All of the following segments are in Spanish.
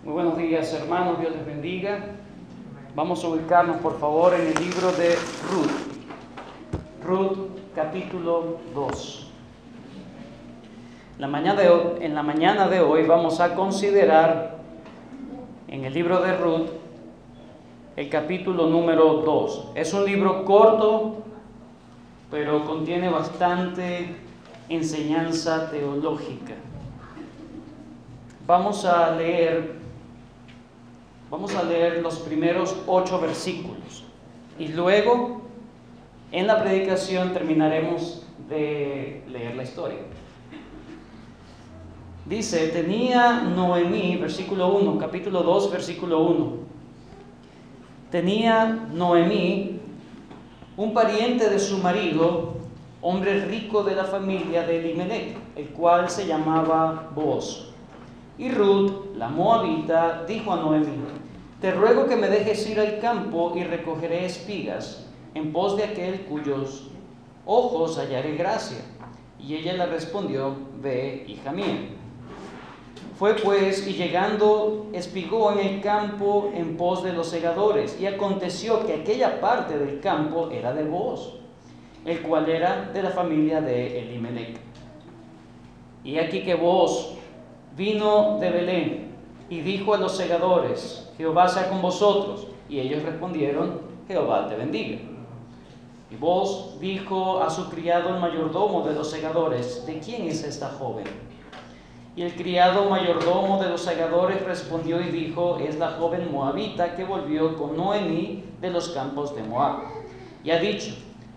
Muy buenos días, hermanos, Dios les bendiga. Vamos a ubicarnos, por favor, en el libro de Ruth. Ruth, capítulo 2. En la mañana de hoy vamos a considerar en el libro de Ruth el capítulo número 2. Es un libro corto, pero contiene bastante enseñanza teológica. Vamos a leer los primeros 8 versículos y luego en la predicación terminaremos de leer la historia. Dice, tenía Noemí, versículo 1, capítulo 2, versículo 1. Tenía Noemí un pariente de su marido, hombre rico de la familia de Elimelech, el cual se llamaba Booz. Y Ruth, la moabita, dijo a Noemí, te ruego que me dejes ir al campo y recogeré espigas en pos de aquel cuyos ojos hallaré gracia. Y ella le respondió, ve, hija mía. Fue pues, y llegando, espigó en el campo en pos de los segadores, y aconteció que aquella parte del campo era de Booz, el cual era de la familia de Elimelech. Y aquí que Booz vino de Belén, y dijo a los segadores, Jehová sea con vosotros. Y ellos respondieron, Jehová te bendiga. Y Booz dijo a su criado el mayordomo de los segadores, ¿de quién es esta joven? Y el criado mayordomo de los segadores respondió y dijo, es la joven moabita que volvió con Noemí de los campos de Moab. Y ha dicho,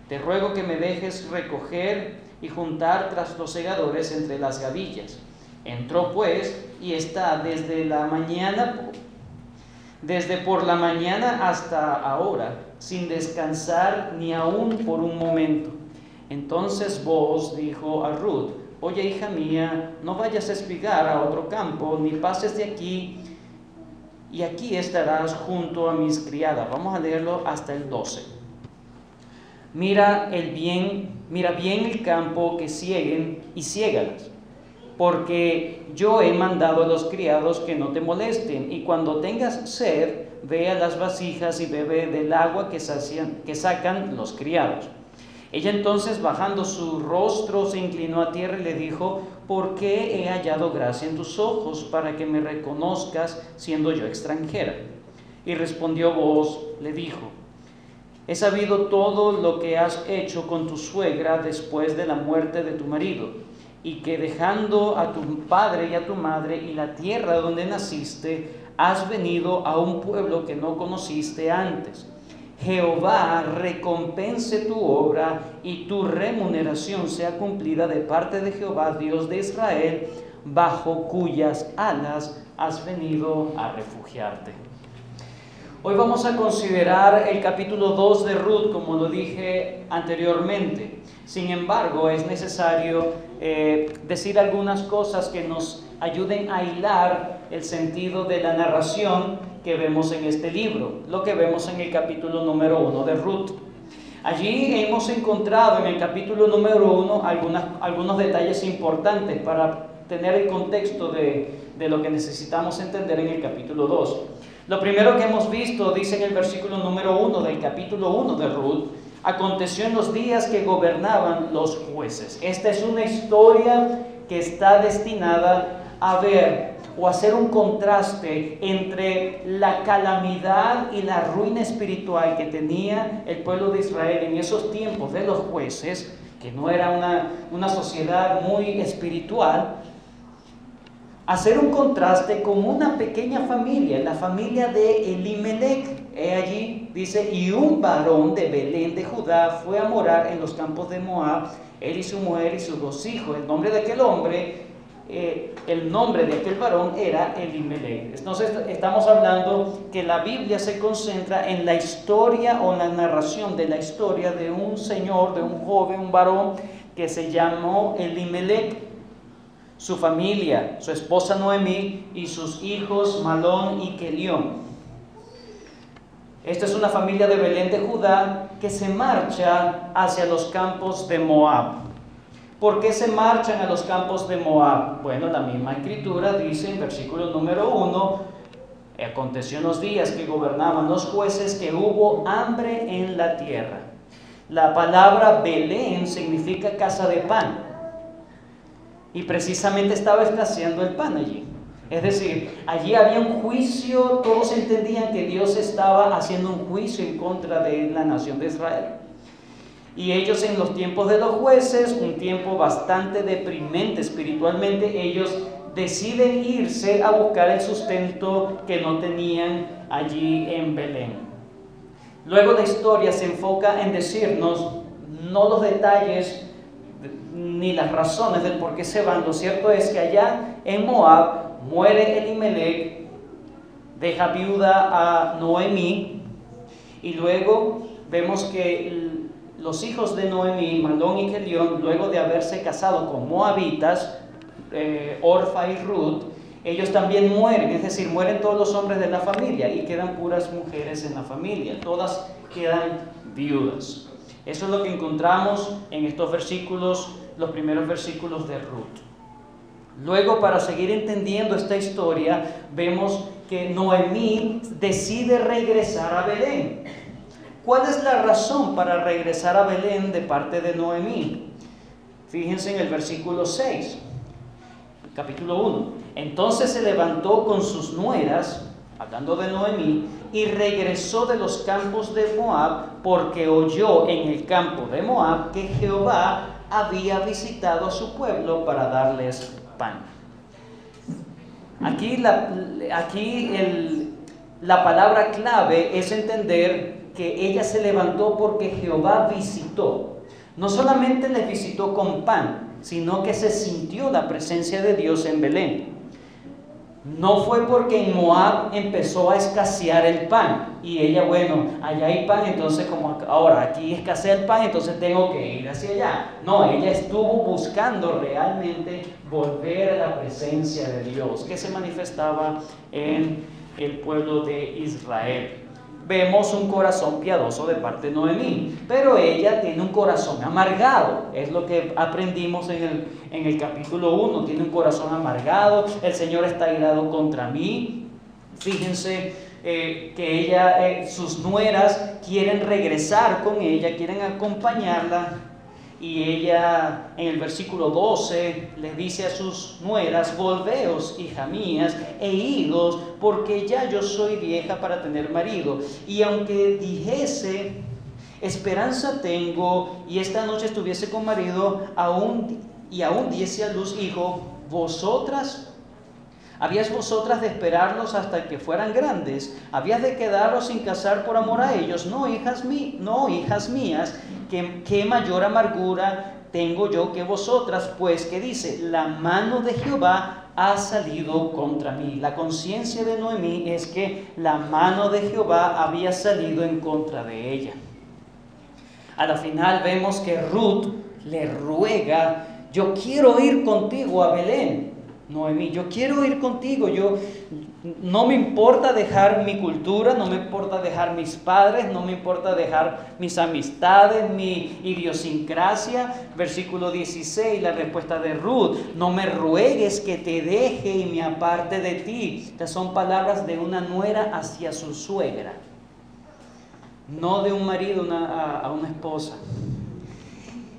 te ruego que me dejes recoger y juntar tras los segadores entre las gavillas. Entró pues y está desde por la mañana hasta ahora, sin descansar ni aun por un momento. Entonces Booz dijo a Ruth, oye, hija mía, no vayas a espigar a otro campo, ni pases de aquí, y aquí estarás junto a mis criadas. Vamos a leerlo hasta el 12. Mira bien el campo que sieguen y siégalas, porque yo he mandado a los criados que no te molesten, y cuando tengas sed, ve a las vasijas y bebe del agua que sacan los criados. Ella entonces, bajando su rostro, se inclinó a tierra y le dijo, ¿por qué he hallado gracia en tus ojos para que me reconozcas siendo yo extranjera? Y respondió Booz, le dijo, he sabido todo lo que has hecho con tu suegra después de la muerte de tu marido, y que dejando a tu padre y a tu madre y la tierra donde naciste, has venido a un pueblo que no conociste antes. Jehová recompense tu obra y tu remuneración sea cumplida de parte de Jehová, Dios de Israel, bajo cuyas alas has venido a refugiarte. Hoy vamos a considerar el capítulo 2 de Ruth, como lo dije anteriormente. Sin embargo, es necesario decir algunas cosas que nos ayuden a hilar el sentido de la narración que vemos en este libro, lo que vemos en el capítulo número 1 de Ruth. Allí hemos encontrado en el capítulo número 1 algunos detalles importantes para tener el contexto de lo que necesitamos entender en el capítulo 2. Lo primero que hemos visto, dice en el versículo número 1 del capítulo 1 de Ruth, aconteció en los días que gobernaban los jueces. Esta es una historia que está destinada a ver o hacer un contraste entre la calamidad y la ruina espiritual que tenía el pueblo de Israel en esos tiempos de los jueces, que no era una sociedad muy espiritual, hacer un contraste con una pequeña familia, la familia de Elimelech. Allí dice, y un varón de Belén de Judá fue a morar en los campos de Moab, él y su mujer y sus 2 hijos. El nombre de aquel varón era Elimelech. Entonces estamos hablando que la Biblia se concentra en la historia o la narración de la historia de un señor, de un joven, un varón que se llamó Elimelech, su familia, su esposa Noemí y sus hijos Malón y Kelión. Esta es una familia de Belén de Judá que se marcha hacia los campos de Moab. ¿Por qué se marchan a los campos de Moab? Bueno, la misma escritura dice en versículo número 1, Aconteció en los días que gobernaban los jueces que hubo hambre en la tierra. La palabra Belén significa casa de pan. Y precisamente estaba escaseando el pan allí. Es decir, allí había un juicio, todos entendían que Dios estaba haciendo un juicio en contra de la nación de Israel. Y ellos en los tiempos de los jueces, un tiempo bastante deprimente espiritualmente, ellos deciden irse a buscar el sustento que no tenían allí en Belén. Luego la historia se enfoca en decirnos, no los detalles ni las razones del por qué se van. Lo cierto es que allá en Moab muere Elimelech, deja viuda a Noemí, y luego vemos que los hijos de Noemí, Malón y Kelión, luego de haberse casado con moabitas, Orfa y Ruth, ellos también mueren, es decir, mueren todos los hombres de la familia y quedan puras mujeres en la familia, todas quedan viudas. Eso es lo que encontramos en estos versículos, los primeros versículos de Ruth. Luego, para seguir entendiendo esta historia, vemos que Noemí decide regresar a Belén. ¿Cuál es la razón para regresar a Belén de parte de Noemí? Fíjense en el versículo 6, capítulo 1. Entonces se levantó con sus nueras, hablando de Noemí, y regresó de los campos de Moab, porque oyó en el campo de Moab que Jehová había visitado a su pueblo para darles pan. Aquí la palabra clave es entender que ella se levantó porque Jehová visitó. No solamente les visitó con pan, sino que se sintió la presencia de Dios en Belén. No fue porque en Moab empezó a escasear el pan y ella, bueno, allá hay pan, entonces como ahora aquí escasea el pan, entonces tengo que ir hacia allá. No, ella estuvo buscando realmente volver a la presencia de Dios que se manifestaba en el pueblo de Israel. Vemos un corazón piadoso de parte de Noemí, pero ella tiene un corazón amargado. Es lo que aprendimos en el capítulo 1. Tiene un corazón amargado, el Señor está irado contra mí. Fíjense que ella, sus nueras quieren regresar con ella, quieren acompañarla. Y ella en el versículo 12 les dice a sus nueras: volveos, hija mías, e idos, porque ya yo soy vieja para tener marido. Y aunque dijese, esperanza tengo, y esta noche estuviese con marido, aún diese a luz hijo, ¿habías vosotras de esperarlos hasta que fueran grandes? ¿Habías de quedaros sin casar por amor a ellos? No, hijas mías, ¿qué mayor amargura tengo yo que vosotras? Pues que dice, la mano de Jehová ha salido contra mí. La conciencia de Noemí es que la mano de Jehová había salido en contra de ella. A la final vemos que Ruth le ruega: yo quiero ir contigo a Belén, Noemí, yo quiero ir contigo, no me importa dejar mi cultura, no me importa dejar mis padres, no me importa dejar mis amistades, mi idiosincrasia. Versículo 16, la respuesta de Ruth: no me ruegues que te deje y me aparte de ti. Estas son palabras de una nuera hacia su suegra, no de un marido a una esposa.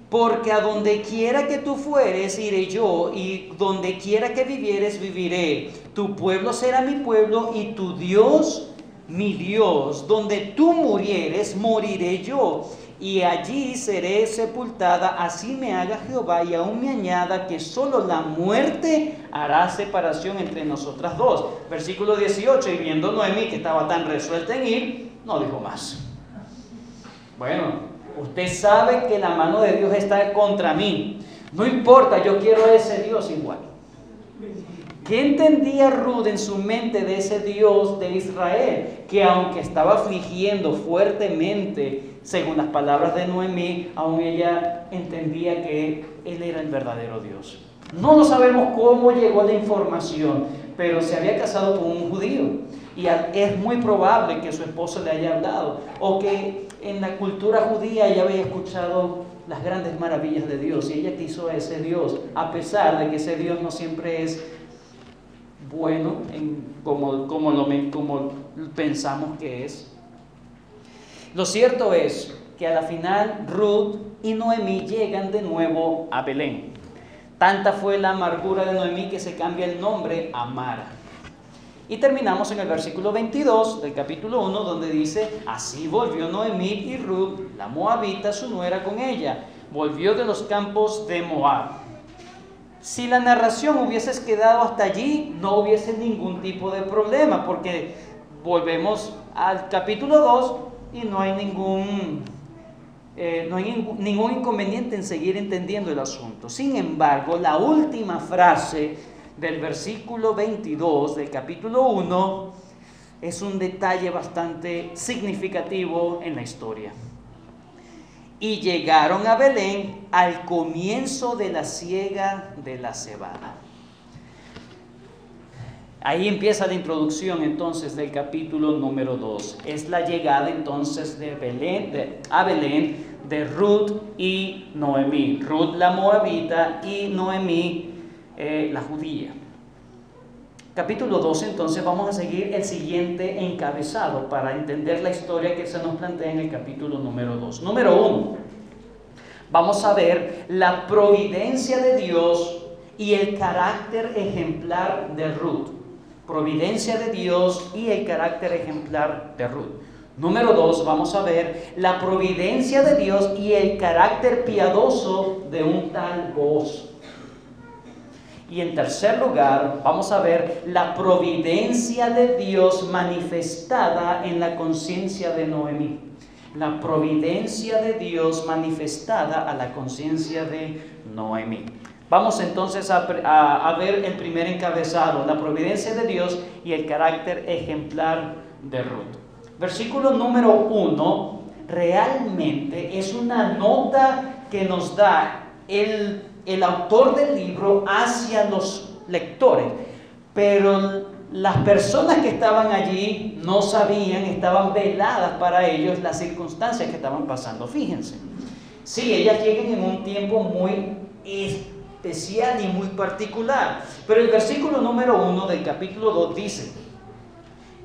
Porque a donde quiera que tú fueres, iré yo, y donde quiera que vivieres, viviré. Tu pueblo será mi pueblo, y tu Dios, mi Dios. Donde tú murieres, moriré yo, y allí seré sepultada. Así me haga Jehová, y aún me añada que solo la muerte hará separación entre nosotras dos. Versículo 18, y viendo Noemí que estaba tan resuelta en ir, no dijo más. Bueno, usted sabe que la mano de Dios está contra mí. No importa, yo quiero a ese Dios igual. ¿Qué entendía Ruth en su mente de ese Dios de Israel? Que aunque estaba afligiendo fuertemente, según las palabras de Noemí, aún ella entendía que Él era el verdadero Dios. No lo sabemos cómo llegó la información, pero se había casado con un judío. Y es muy probable que su esposo le haya hablado, o que en la cultura judía ella había escuchado las grandes maravillas de Dios, y ella quiso a ese Dios, a pesar de que ese Dios no siempre es bueno como pensamos que es. Lo cierto es que a la final Ruth y Noemí llegan de nuevo a Belén. Tanta fue la amargura de Noemí que se cambia el nombre a Mara. Y terminamos en el versículo 22 del capítulo 1, donde dice: así volvió Noemí y Ruth, la moabita, su nuera, con ella. Volvió de los campos de Moab. Si la narración hubiese quedado hasta allí, no hubiese ningún tipo de problema, porque volvemos al capítulo 2 y no hay ningún inconveniente en seguir entendiendo el asunto. Sin embargo, la última frase del versículo 22 del capítulo 1 es un detalle bastante significativo en la historia. Y llegaron a Belén al comienzo de la siega de la cebada. Ahí empieza la introducción entonces del capítulo número 2. Es la llegada entonces a Belén de Ruth y Noemí. Ruth la moabita y Noemí la judía. Capítulo 2, entonces vamos a seguir el siguiente encabezado para entender la historia que se nos plantea en el capítulo número 2. Número 1, vamos a ver la providencia de Dios y el carácter ejemplar de Ruth. Providencia de Dios y el carácter ejemplar de Ruth. Número 2, vamos a ver la providencia de Dios y el carácter piadoso de un tal Booz. Y en tercer lugar, vamos a ver la providencia de Dios manifestada en la conciencia de Noemí. La providencia de Dios manifestada a la conciencia de Noemí. Vamos entonces a ver el primer encabezado, la providencia de Dios y el carácter ejemplar de Ruth. Versículo número 1 realmente es una nota que nos da el autor del libro hacia los lectores, pero las personas que estaban allí no sabían, estaban veladas para ellos las circunstancias que estaban pasando. Fíjense, sí, ellas llegan en un tiempo muy especial y muy particular, pero el versículo número 1 del capítulo 2 dice: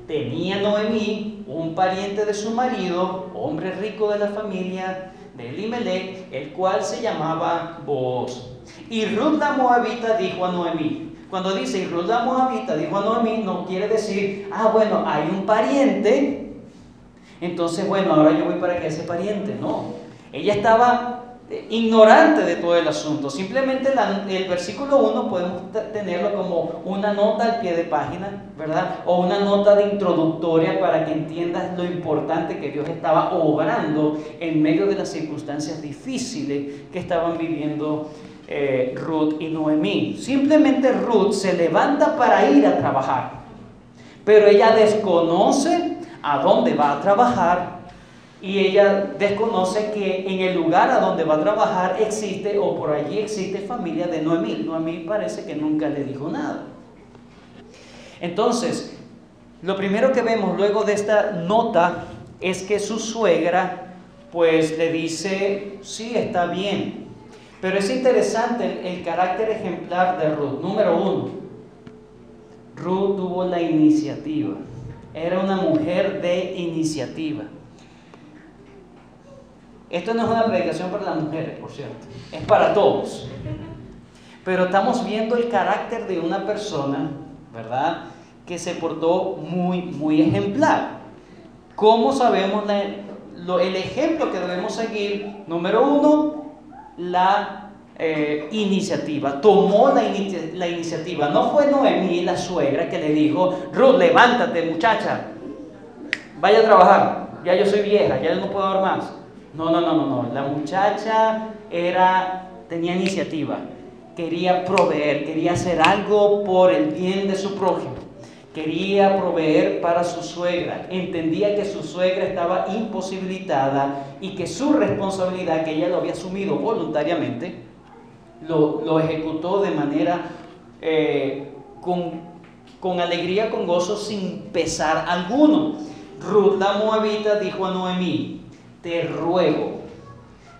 tenía Noemí un pariente de su marido, hombre rico de la familia de Elimelech, el cual se llamaba Booz. Y Ruth la moabita dijo a Noemí. Cuando dice y Ruth la moabita dijo a Noemí, no quiere decir, bueno, hay un pariente, entonces bueno, ahora yo voy para que ese pariente. No, ella estaba ignorante de todo el asunto. Simplemente el versículo 1 podemos tenerlo como una nota al pie de página, ¿verdad? O una nota de introductoria para que entiendas lo importante que Dios estaba obrando en medio de las circunstancias difíciles que estaban viviendo Ruth y Noemí. Simplemente Ruth se levanta para ir a trabajar, pero ella desconoce a dónde va a trabajar. Y ella desconoce que en el lugar a donde va a trabajar existe, o por allí existe, familia de Noemí. Noemí parece que nunca le dijo nada. Entonces, lo primero que vemos luego de esta nota es que su suegra pues le dice, sí, está bien. Pero es interesante el carácter ejemplar de Ruth. Número 1, Ruth tuvo la iniciativa. Era una mujer de iniciativa. Esto no es una predicación para las mujeres, por cierto, es para todos. Pero estamos viendo el carácter de una persona, ¿verdad?, que se portó muy, muy ejemplar. ¿Cómo sabemos el ejemplo que debemos seguir? Número 1, la iniciativa. Tomó la iniciativa. No fue Noemí, la suegra, que le dijo, Ruth, levántate, muchacha, vaya a trabajar, ya yo soy vieja, ya no puedo dar más. No. La muchacha tenía iniciativa, quería proveer, quería hacer algo por el bien de su prójimo, quería proveer para su suegra, entendía que su suegra estaba imposibilitada y que su responsabilidad, que ella lo había asumido voluntariamente, lo ejecutó de manera con alegría, con gozo, sin pesar alguno. Ruth la moabita dijo a Noemí, te ruego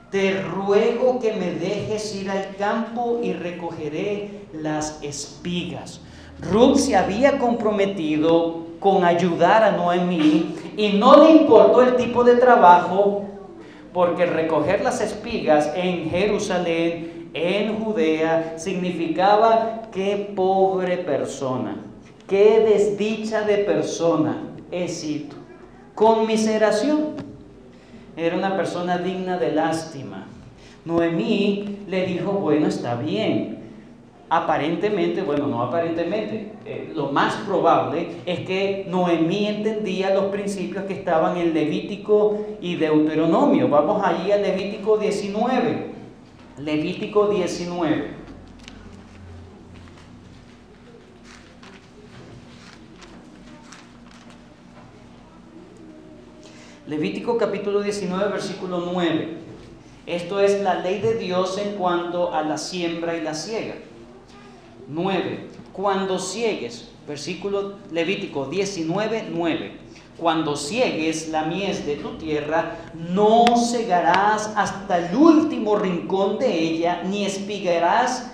que me dejes ir al campo y recogeré las espigas, Ruth se había comprometido con ayudar a Noemí y no le importó el tipo de trabajo, porque recoger las espigas en Jerusalén, en Judea, significaba qué pobre persona, qué desdicha de persona he sido. Conmiseración. Era una persona digna de lástima. Noemí le dijo, bueno, está bien. Aparentemente, bueno, no aparentemente, lo más probable es que Noemí entendía los principios que estaban en Levítico y Deuteronomio. Vamos allí a Levítico 19. Levítico 19. Levítico capítulo 19, versículo 9. Esto es la ley de Dios en cuanto a la siembra y la siega. 9. Cuando siegues, versículo Levítico 19, 9. Cuando siegues la mies de tu tierra, no segarás hasta el último rincón de ella, ni espigarás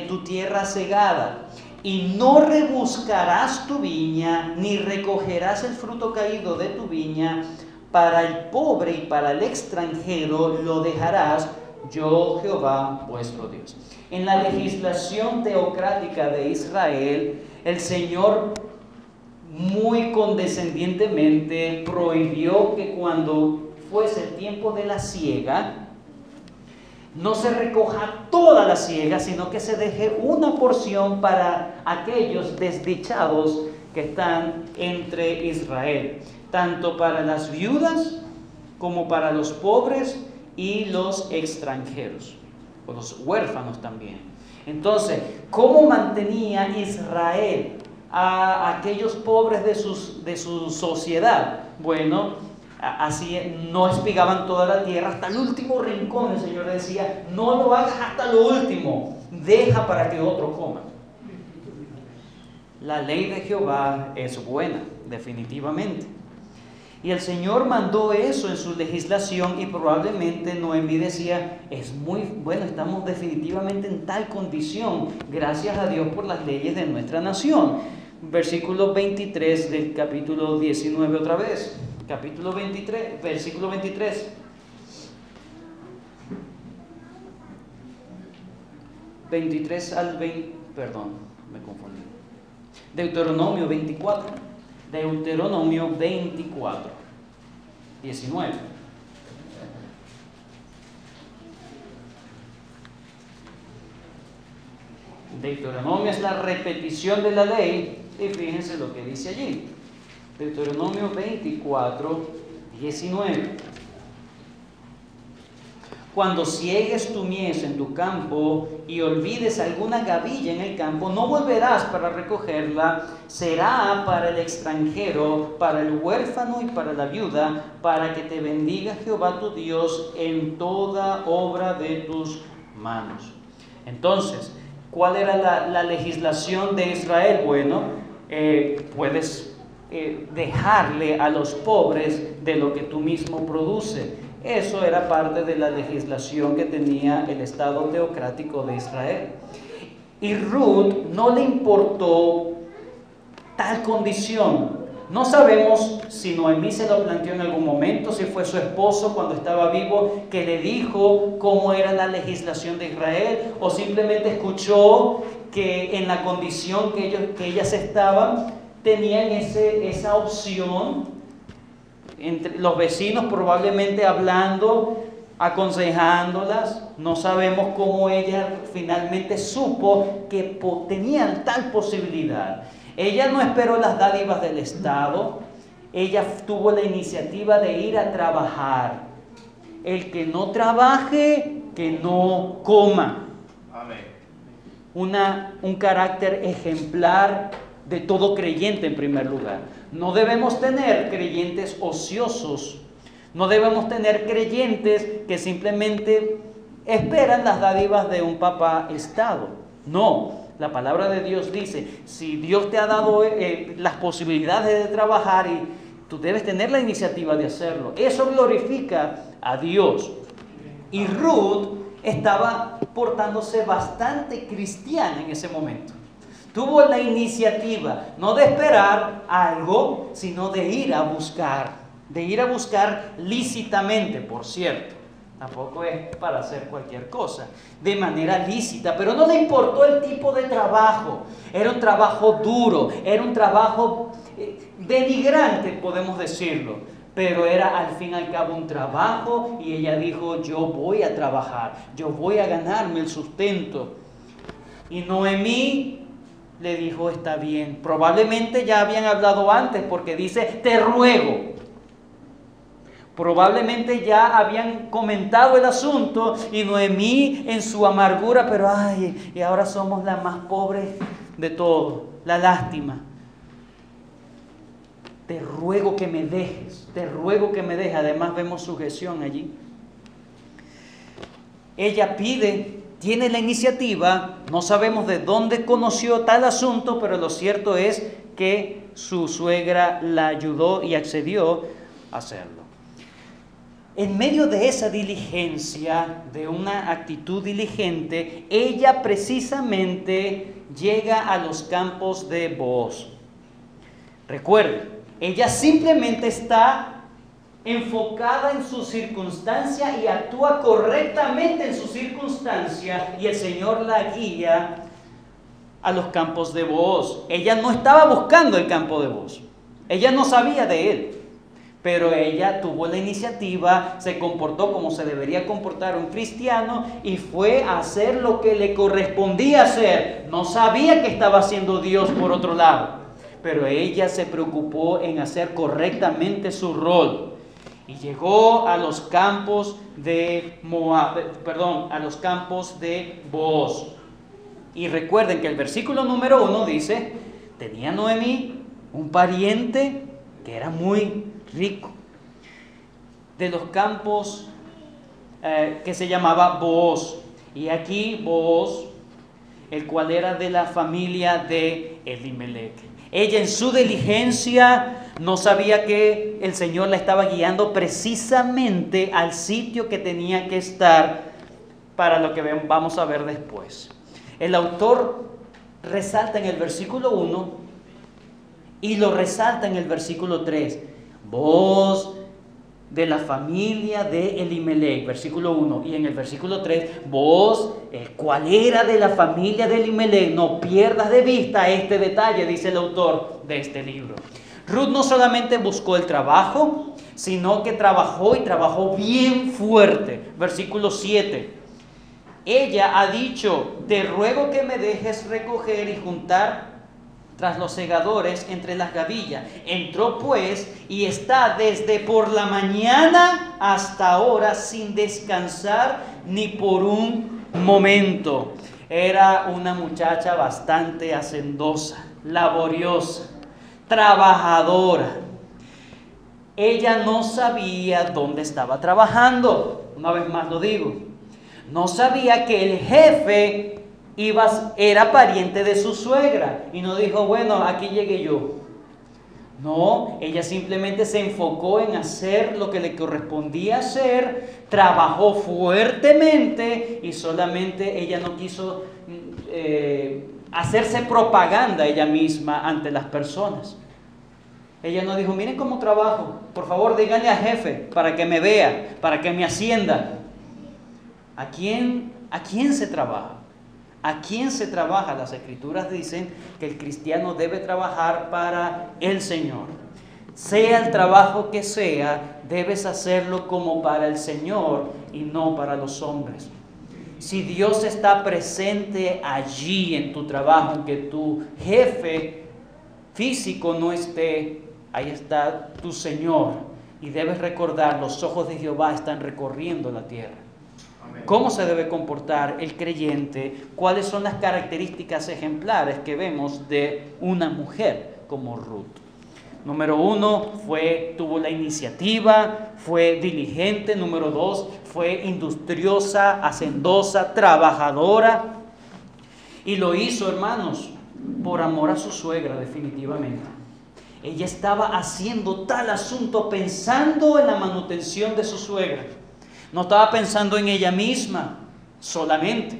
tu tierra segada. Y no rebuscarás tu viña, ni recogerás el fruto caído de tu viña. Para el pobre y para el extranjero lo dejarás, yo Jehová vuestro Dios. En la legislación teocrática de Israel, el Señor muy condescendientemente prohibió que cuando fuese el tiempo de la siega, no se recoja toda la siega, sino que se deje una porción para aquellos desdichados que están entre Israel, tanto para las viudas como para los pobres y los extranjeros, o los huérfanos también. Entonces, ¿cómo mantenía Israel a aquellos pobres de su sociedad? Bueno, así no espigaban toda la tierra hasta el último rincón. El Señor decía, no lo hagas hasta lo último, deja para que otro coma. La ley de Jehová es buena, definitivamente. Y el Señor mandó eso en su legislación, y probablemente Noemí decía, es muy bueno, estamos definitivamente en tal condición, gracias a Dios por las leyes de nuestra nación. Versículo 23 del capítulo 19 otra vez. Capítulo 23, versículo 23. Me confundí. Deuteronomio 24. Deuteronomio 24, 19. Deuteronomio es la repetición de la ley, y fíjense lo que dice allí. Deuteronomio 24, 19. Cuando siegues tu mies en tu campo y olvides alguna gavilla en el campo, no volverás para recogerla, será para el extranjero, para el huérfano y para la viuda, para que te bendiga Jehová tu Dios en toda obra de tus manos. Entonces, ¿cuál era la legislación de Israel? Bueno, puedes dejarle a los pobres de lo que tú mismo produces. Eso era parte de la legislación que tenía el Estado teocrático de Israel. Y Ruth no le importó tal condición. No sabemos si Noemí se lo planteó en algún momento, si fue su esposo cuando estaba vivo que le dijo cómo era la legislación de Israel, o simplemente escuchó que en la condición que ellas estaban, tenían esa opción. Entre los vecinos probablemente hablando, aconsejándolas. No sabemos cómo ella finalmente supo que tenían tal posibilidad. Ella no esperó las dádivas del Estado, ella tuvo la iniciativa de ir a trabajar. El que no trabaje, que no coma. Amén. Un carácter ejemplar de todo creyente en primer lugar. No debemos tener creyentes ociosos, no debemos tener creyentes que simplemente esperan las dádivas de un papá Estado. No, la palabra de Dios dice, si Dios te ha dado las posibilidades de trabajar, y tú debes tener la iniciativa de hacerlo. Eso glorifica a Dios. Y Ruth estaba portándose bastante cristiana en ese momento. Tuvo la iniciativa, no de esperar algo, sino de ir a buscar lícitamente, por cierto. Tampoco es para hacer cualquier cosa, de manera lícita, pero no le importó el tipo de trabajo. Era un trabajo duro, era un trabajo denigrante, podemos decirlo, pero era al fin y al cabo un trabajo, y ella dijo: yo voy a trabajar, yo voy a ganarme el sustento. Y Noemí le dijo: está bien. Probablemente ya habían hablado antes, porque dice: te ruego. Probablemente ya habían comentado el asunto, y Noemí en su amargura: pero ay, y ahora somos la más pobre de todo, la lástima. Te ruego que me dejes, te ruego que me dejes. Además vemos sujeción allí. Ella pide, tiene la iniciativa, no sabemos de dónde conoció tal asunto, pero lo cierto es que su suegra la ayudó y accedió a hacerlo. En medio de esa diligencia, de una actitud diligente, ella precisamente llega a los campos de Booz. Recuerde, ella simplemente está enfocada en su circunstancia y actúa correctamente en su circunstancia, y el Señor la guía a los campos de Booz. Ella no estaba buscando el campo de Booz, ella no sabía de él. Pero ella tuvo la iniciativa, se comportó como se debería comportar un cristiano y fue a hacer lo que le correspondía hacer. No sabía que estaba haciendo Dios por otro lado, pero ella se preocupó en hacer correctamente su rol. Y llegó a los campos de a los campos de Booz. Y recuerden que el versículo número 1 dice: tenía Noemí un pariente que era muy rico, de los campos que se llamaba Booz. Y aquí Booz, el cual era de la familia de Elimelech. Ella en su diligencia no sabía que el Señor la estaba guiando precisamente al sitio que tenía que estar para lo que vamos a ver después. El autor resalta en el versículo 1 y lo resalta en el versículo 3. Booz, de la familia de Elimelech, versículo 1. Y en el versículo 3, Booz, el cual era de la familia de Elimelech. No pierdas de vista este detalle, dice el autor de este libro. Ruth no solamente buscó el trabajo, sino que trabajó, y trabajó bien fuerte. Versículo 7. Ella ha dicho: te ruego que me dejes recoger y juntar tras los segadores entre las gavillas. Entró pues y está desde por la mañana hasta ahora sin descansar ni por un momento. Era una muchacha bastante hacendosa, laboriosa, trabajadora. Ella no sabía dónde estaba trabajando. Una vez más lo digo. No sabía que el jefe era pariente de su suegra, y no dijo: bueno, aquí llegué yo. No, ella simplemente se enfocó en hacer lo que le correspondía hacer, trabajó fuertemente, y solamente ella no quiso hacerse propaganda ella misma ante las personas. Ella no dijo: miren cómo trabajo, por favor díganle al jefe para que me vea, para que me ascienda. ¿A quién se trabaja? ¿A quién se trabaja? Las Escrituras dicen que el cristiano debe trabajar para el Señor. Sea el trabajo que sea, debes hacerlo como para el Señor y no para los hombres. Si Dios está presente allí en tu trabajo, aunque tu jefe físico no esté, ahí está tu Señor. Y debes recordar: los ojos de Jehová están recorriendo la tierra. ¿Cómo se debe comportar el creyente? ¿Cuáles son las características ejemplares que vemos de una mujer como Ruth? Número 1, tuvo la iniciativa, fue diligente. Número 2, fue industriosa, hacendosa, trabajadora. Y lo hizo, hermanos, por amor a su suegra, definitivamente. Ella estaba haciendo tal asunto pensando en la manutención de su suegra. No estaba pensando en ella misma solamente.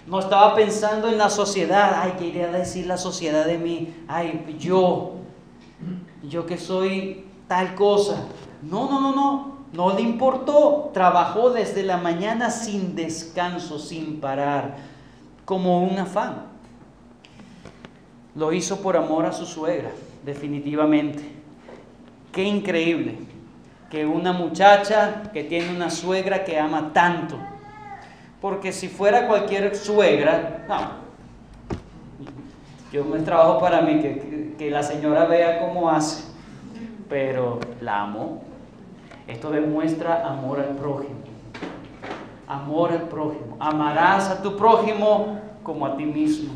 No estaba pensando en la sociedad. Ay, ¿qué iría a decir la sociedad de mí? Ay, yo que soy tal cosa. No le importó. Trabajó desde la mañana sin descanso, sin parar, como un afán. Lo hizo por amor a su suegra, definitivamente. Qué increíble que una muchacha que tiene una suegra que ama tanto. Porque si fuera cualquier suegra, no. Yo me trabajo para mí, que la señora vea cómo hace. Pero la amó. Esto demuestra amor al prójimo. Amor al prójimo. Amarás a tu prójimo como a ti mismo.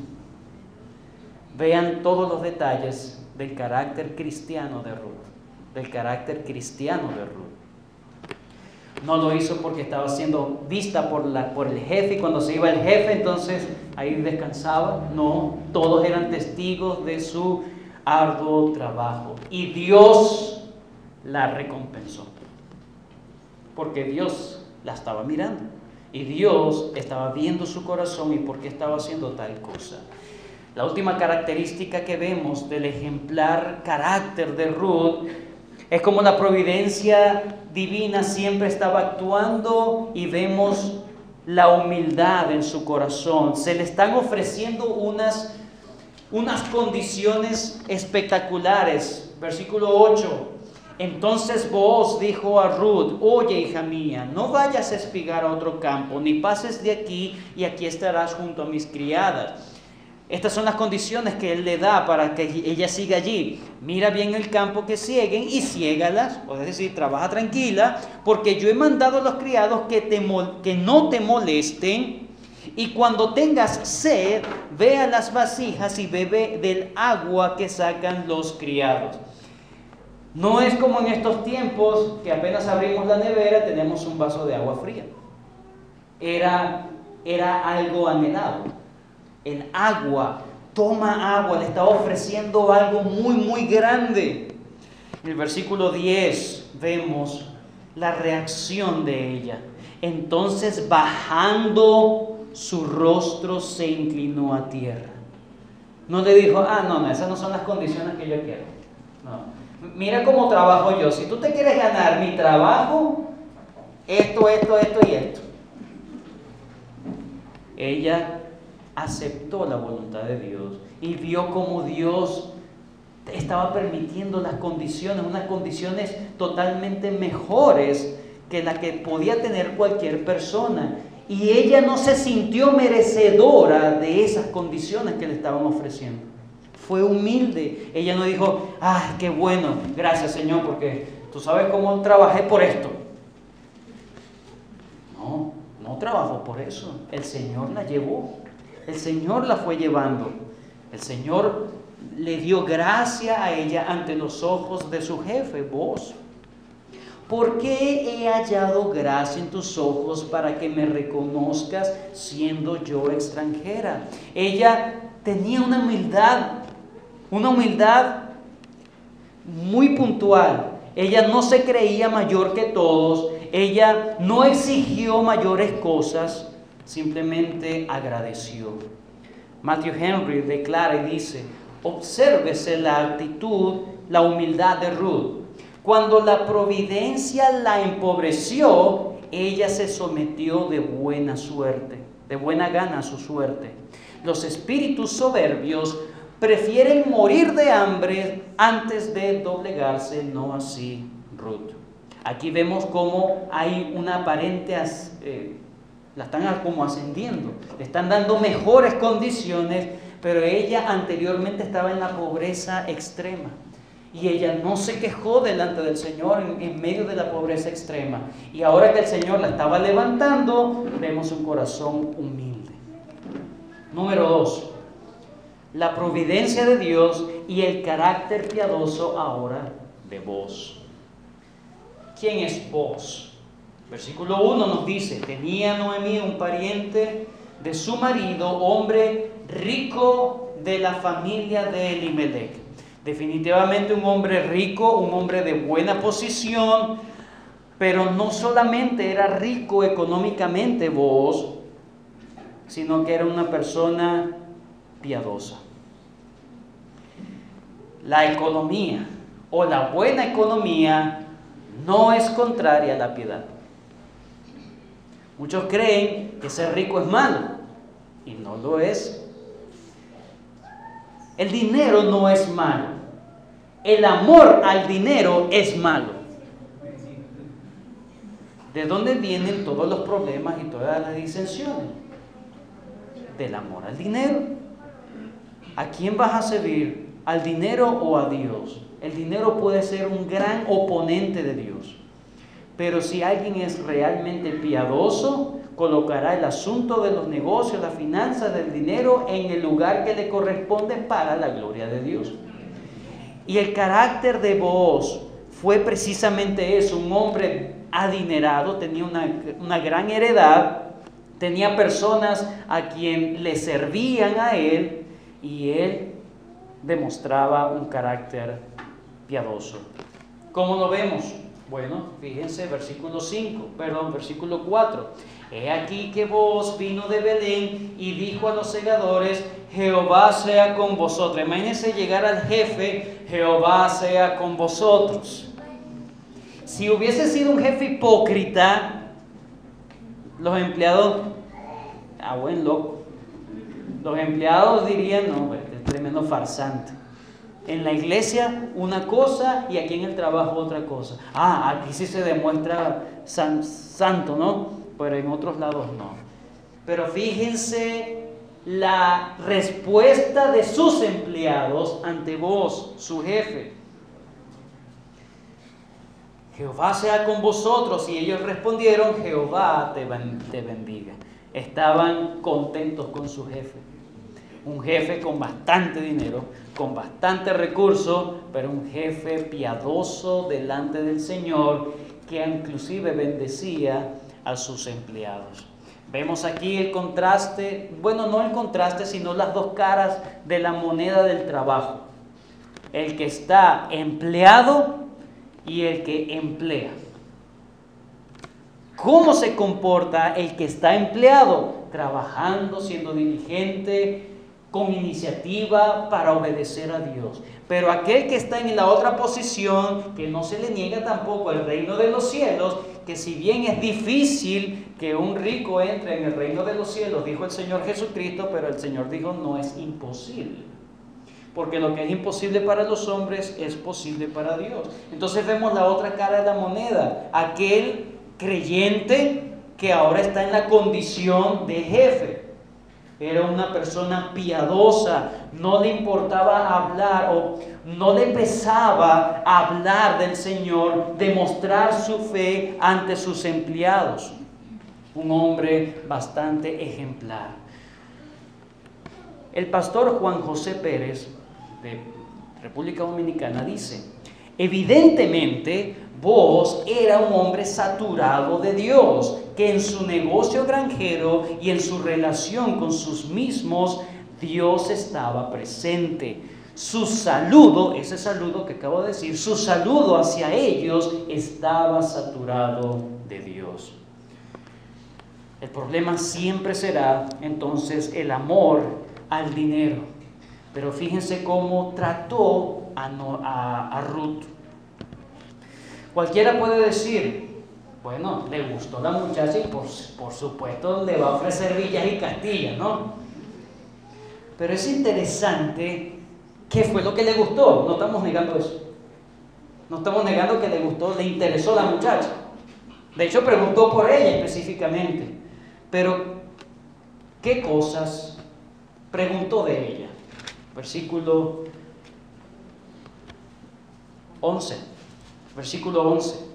Vean todos los detalles del carácter cristiano de Ruth. Del carácter cristiano de Ruth. No lo hizo porque estaba siendo vista por el jefe, y cuando se iba el jefe, entonces ahí descansaba. No, todos eran testigos de su arduo trabajo. Y Dios la recompensó. Porque Dios la estaba mirando. Y Dios estaba viendo su corazón y por qué estaba haciendo tal cosa. La última característica que vemos del ejemplar carácter de Ruth es como la providencia divina siempre estaba actuando, y vemos la humildad en su corazón. Se le están ofreciendo unas condiciones espectaculares. Versículo 8. Entonces Booz dijo a Ruth: oye, hija mía, no vayas a espigar a otro campo, ni pases de aquí, y aquí estarás junto a mis criadas. Estas son las condiciones que él le da para que ella siga allí. Mira bien el campo que sieguen y siégalas, es decir, trabaja tranquila, porque yo he mandado a los criados que no te molesten, y cuando tengas sed, ve a las vasijas y bebe del agua que sacan los criados. No es como en estos tiempos que apenas abrimos la nevera tenemos un vaso de agua fría. Era algo anhelado. El agua, toma agua, le estaba ofreciendo algo muy, muy grande. En el versículo 10 vemos la reacción de ella. Entonces, bajando su rostro, se inclinó a tierra. No le dijo: no, esas no son las condiciones que yo quiero. No. Mira cómo trabajo yo. Si tú te quieres ganar mi trabajo, esto y esto. Ella aceptó la voluntad de Dios y vio cómo Dios estaba permitiendo las condiciones, unas condiciones totalmente mejores que la que podía tener cualquier persona. Y ella no se sintió merecedora de esas condiciones que le estaban ofreciendo. Fue humilde. Ella no dijo: qué bueno, gracias Señor, porque tú sabes cómo trabajé por esto. No trabajó por eso. El Señor la llevó. El Señor la fue llevando. El Señor le dio gracia a ella ante los ojos de su jefe, Booz. ¿Por qué he hallado gracia en tus ojos para que me reconozcas siendo yo extranjera? Ella tenía una humildad muy puntual. Ella no se creía mayor que todos. Ella no exigió mayores cosas. Simplemente agradeció. Matthew Henry declara y dice: obsérvese la actitud, la humildad de Ruth. Cuando la providencia la empobreció, ella se sometió de buena suerte, de buena gana a su suerte. Los espíritus soberbios prefieren morir de hambre antes de doblegarse, no así Ruth. Aquí vemos cómo hay una aparente la están como ascendiendo, le están dando mejores condiciones, pero ella anteriormente estaba en la pobreza extrema. Y ella no se quejó delante del Señor en medio de la pobreza extrema. Y ahora que el Señor la estaba levantando, vemos un corazón humilde. Número 2, la providencia de Dios y el carácter piadoso ahora de Booz. ¿Quién es Booz? Versículo 1 nos dice: tenía Noemí un pariente de su marido, hombre rico de la familia de Elimelech. Definitivamente un hombre rico, un hombre de buena posición, pero no solamente era rico económicamente Booz, sino que era una persona piadosa. La economía o la buena economía no es contraria a la piedad. Muchos creen que ser rico es malo y no lo es. El dinero no es malo. El amor al dinero es malo. ¿De dónde vienen todos los problemas y todas las disensiones? Del amor al dinero. ¿A quién vas a servir? ¿Al dinero o a Dios? El dinero puede ser un gran oponente de Dios. Pero si alguien es realmente piadoso, colocará el asunto de los negocios, las finanzas, del dinero en el lugar que le corresponde para la gloria de Dios. Y el carácter de Booz fue precisamente eso, un hombre adinerado, tenía una gran heredad, tenía personas a quien le servían a él y él demostraba un carácter piadoso. ¿Cómo lo vemos? Bueno, fíjense, versículo 4. He aquí que Booz vino de Belén y dijo a los segadores: Jehová sea con vosotros. Imagínense llegar al jefe: Jehová sea con vosotros. Si hubiese sido un jefe hipócrita, los empleados, buen loco. Los empleados dirían: no, este es tremendo farsante. En la iglesia una cosa y aquí en el trabajo otra cosa. Aquí sí se demuestra santo, ¿no? Pero en otros lados no. Pero fíjense la respuesta de sus empleados ante Booz, su jefe. Jehová sea con vosotros. Y ellos respondieron: Jehová te bendiga. Estaban contentos con su jefe. Un jefe con bastante dinero, con bastante recursos, pero un jefe piadoso delante del Señor, que inclusive bendecía a sus empleados. Vemos aquí el contraste, bueno, no el contraste, sino las dos caras de la moneda del trabajo. El que está empleado y el que emplea. ¿Cómo se comporta el que está empleado? Trabajando, siendo diligente, con iniciativa para obedecer a Dios. Pero aquel que está en la otra posición, que no se le niega tampoco el reino de los cielos, que si bien es difícil que un rico entre en el reino de los cielos, dijo el Señor Jesucristo, pero el Señor dijo: no es imposible. Porque lo que es imposible para los hombres es posible para Dios. Entonces vemos la otra cara de la moneda, aquel creyente que ahora está en la condición de jefe. Era una persona piadosa, no le importaba hablar o no le pesaba hablar del Señor, demostrar su fe ante sus empleados. Un hombre bastante ejemplar. El pastor Juan José Pérez, de República Dominicana, dice: evidentemente Booz era un hombre saturado de Dios, que en su negocio granjero y en su relación con sus mismos, Dios estaba presente. Su saludo, ese saludo que acabo de decir, su saludo hacia ellos estaba saturado de Dios. El problema siempre será entonces el amor al dinero. Pero fíjense cómo trató a Ruth. Cualquiera puede decir: bueno, le gustó la muchacha y por supuesto le va a ofrecer villas y castillas, ¿no? Pero es interesante qué fue lo que le gustó. No estamos negando eso. No estamos negando que le gustó, le interesó la muchacha. De hecho, preguntó por ella específicamente. Pero, ¿qué cosas preguntó de ella? Versículo 11. Versículo 11.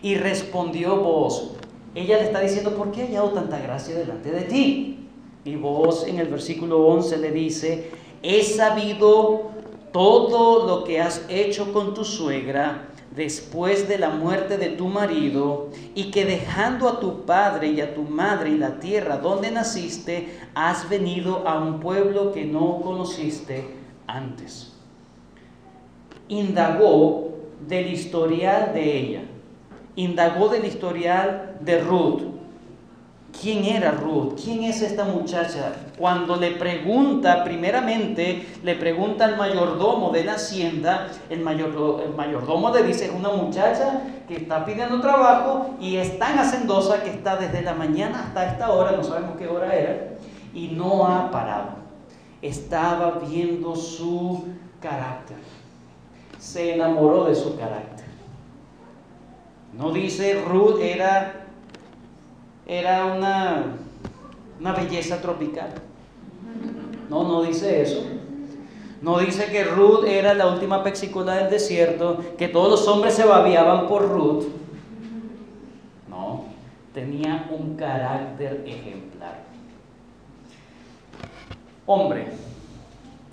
Y respondió Booz. Ella le está diciendo: ¿por qué he hallado tanta gracia delante de ti? Y Booz en el versículo 11 le dice: he sabido todo lo que has hecho con tu suegra después de la muerte de tu marido, y que dejando a tu padre y a tu madre y la tierra donde naciste, has venido a un pueblo que no conociste antes. Indagó del historial de ella, indagó del historial de Ruth. ¿quién era Ruth? ¿Quién es esta muchacha? Cuando le pregunta, primeramente, le pregunta al mayordomo de la hacienda, el mayordomo le dice, es una muchacha que está pidiendo trabajo y es tan hacendosa que está desde la mañana hasta esta hora, no sabemos qué hora era, y no ha parado. Estaba viendo su carácter. Se enamoró de su carácter. No dice Ruth era una belleza tropical. No dice eso. No dice que Ruth era la última pexícola del desierto, que todos los hombres se babeaban por Ruth. No, tenía un carácter ejemplar. Hombre,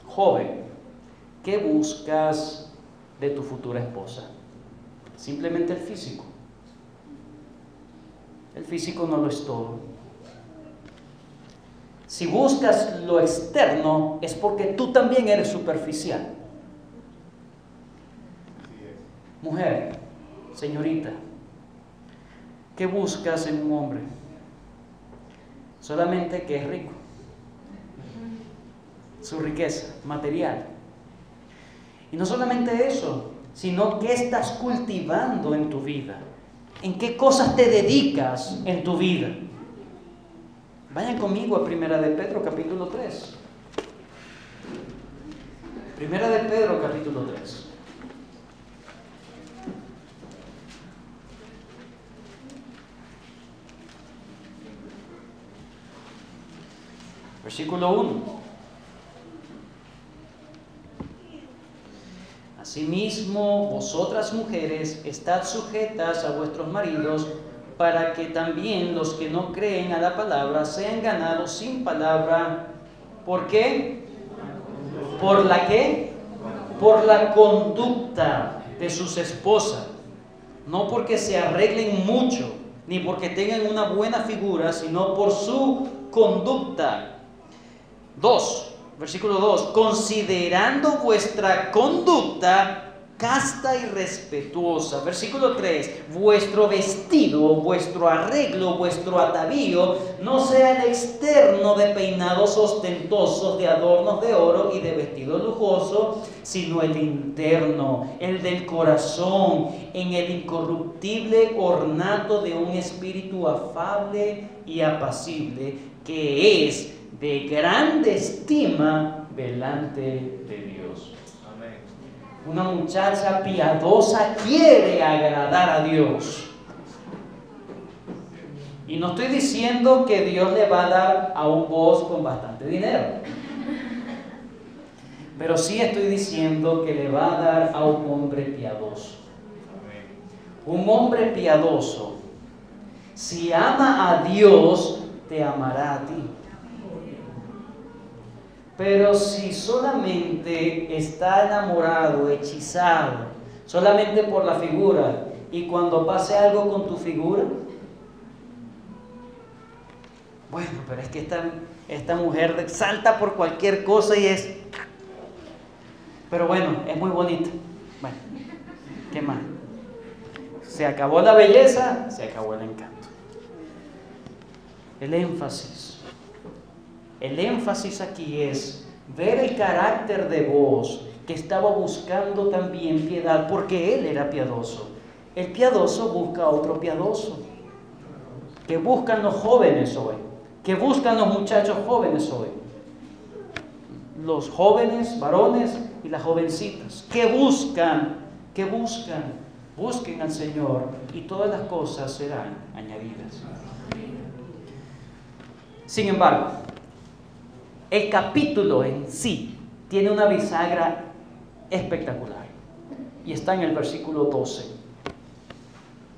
joven, ¿qué buscas de tu futura esposa? Simplemente el físico. El físico no lo es todo. Si buscas lo externo, es porque tú también eres superficial. Mujer, señorita, ¿qué buscas en un hombre? Solamente que es rico. Su riqueza material. Y no solamente eso, sino qué estás cultivando en tu vida. ¿En qué cosas te dedicas en tu vida? Vayan conmigo a Primera de Pedro, capítulo 3. Primera de Pedro, capítulo 3. Versículo 1. Asimismo, vosotras mujeres, estad sujetas a vuestros maridos, para que también los que no creen a la palabra sean ganados sin palabra. ¿Por qué? ¿Por la qué? Por la conducta de sus esposas. No porque se arreglen mucho, ni porque tengan una buena figura, sino por su conducta. 2. Versículo 2, considerando vuestra conducta casta y respetuosa. Versículo 3, vuestro vestido, vuestro arreglo, vuestro atavío no sea el externo de peinados ostentosos, de adornos de oro y de vestido lujoso, sino el interno, el del corazón, en el incorruptible ornato de un espíritu afable y apacible, que es de grande estima delante de Dios. Amén. Una muchacha piadosa quiere agradar a Dios. Y no estoy diciendo que Dios le va a dar a un boss con bastante dinero. Pero sí estoy diciendo que le va a dar a un hombre piadoso. Un hombre piadoso, si ama a Dios, te amará a ti. Pero si solamente está enamorado, hechizado, solamente por la figura, y cuando pase algo con tu figura, bueno, pero es que esta mujer salta por cualquier cosa y es... Pero bueno, es muy bonita. Bueno, ¿qué más? Se acabó la belleza, se acabó el encanto. El énfasis aquí es ver el carácter de vos, que estaba buscando también piedad, porque él era piadoso. El piadoso busca a otro piadoso. Que buscan los jóvenes hoy, que buscan los muchachos jóvenes hoy. Los jóvenes, varones y las jovencitas. ¿Qué buscan? ¿Qué buscan? Busquen al Señor y todas las cosas serán añadidas. Sin embargo, el capítulo en sí tiene una bisagra espectacular y está en el versículo 12.